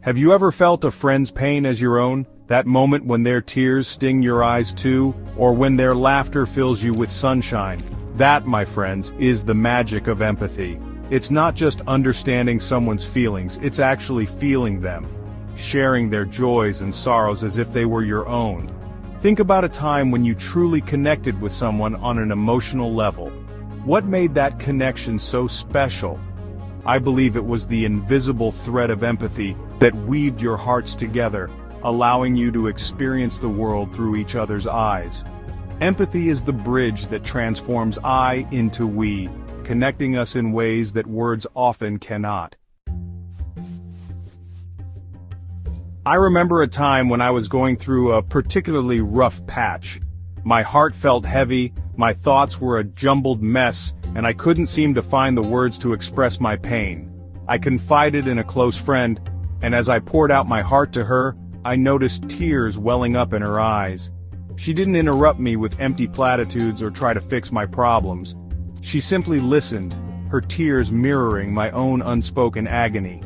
Have you ever felt a friend's pain as your own? That moment when their tears sting your eyes too, or when their laughter fills you with sunshine? That, my friends, is the magic of empathy. It's not just understanding someone's feelings, it's actually feeling them, sharing their joys and sorrows as if they were your own. Think about a time when you truly connected with someone on an emotional level. What made that connection so special? I believe it was the invisible thread of empathy that weaved your hearts together, allowing you to experience the world through each other's eyes. Empathy is the bridge that transforms I into we, connecting us in ways that words often cannot. I remember a time when I was going through a particularly rough patch. My heart felt heavy, my thoughts were a jumbled mess, and I couldn't seem to find the words to express my pain. I confided in a close friend, and as I poured out my heart to her, I noticed tears welling up in her eyes. She didn't interrupt me with empty platitudes or try to fix my problems. She simply listened, her tears mirroring my own unspoken agony.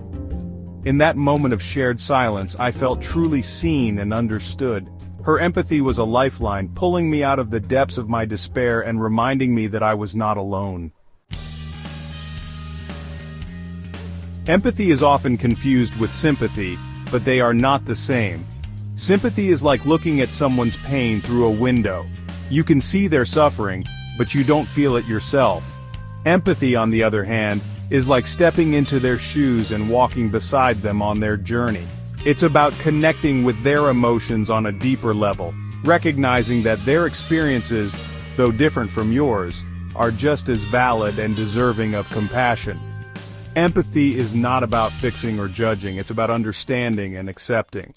In that moment of shared silence, I felt truly seen and understood. Her empathy was a lifeline, pulling me out of the depths of my despair and reminding me that I was not alone. Empathy is often confused with sympathy, but they are not the same. Sympathy is like looking at someone's pain through a window. You can see their suffering, but you don't feel it yourself. Empathy, on the other hand, is like stepping into their shoes and walking beside them on their journey. It's about connecting with their emotions on a deeper level, recognizing that their experiences, though different from yours, are just as valid and deserving of compassion. Empathy is not about fixing or judging, it's about understanding and accepting.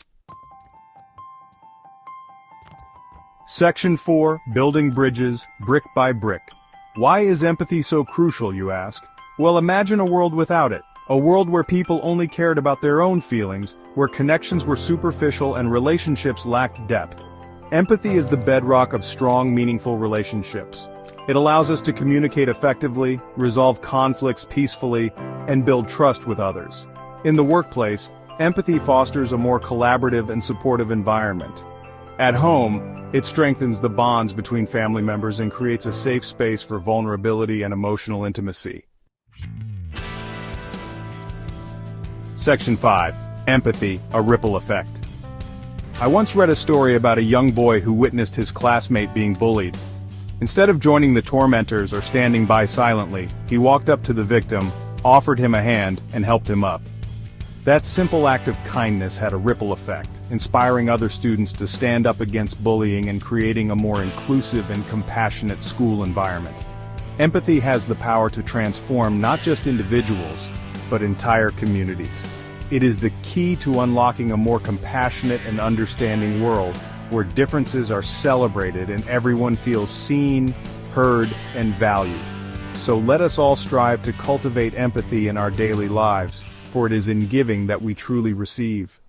Section 4, Building Bridges, Brick by Brick. Why is empathy so crucial, you ask? Well, imagine a world without it. A world where people only cared about their own feelings, where connections were superficial and relationships lacked depth. Empathy is the bedrock of strong, meaningful relationships. It allows us to communicate effectively, resolve conflicts peacefully, and build trust with others. In the workplace, empathy fosters a more collaborative and supportive environment. At home, it strengthens the bonds between family members and creates a safe space for vulnerability and emotional intimacy. Section 5. Empathy, a ripple effect. I once read a story about a young boy who witnessed his classmate being bullied. Instead of joining the tormentors or standing by silently, he walked up to the victim, offered him a hand, and helped him up. That simple act of kindness had a ripple effect, inspiring other students to stand up against bullying and creating a more inclusive and compassionate school environment. Empathy has the power to transform not just individuals, but entire communities. It is the key to unlocking a more compassionate and understanding world, where differences are celebrated and everyone feels seen, heard, and valued. So let us all strive to cultivate empathy in our daily lives, for it is in giving that we truly receive.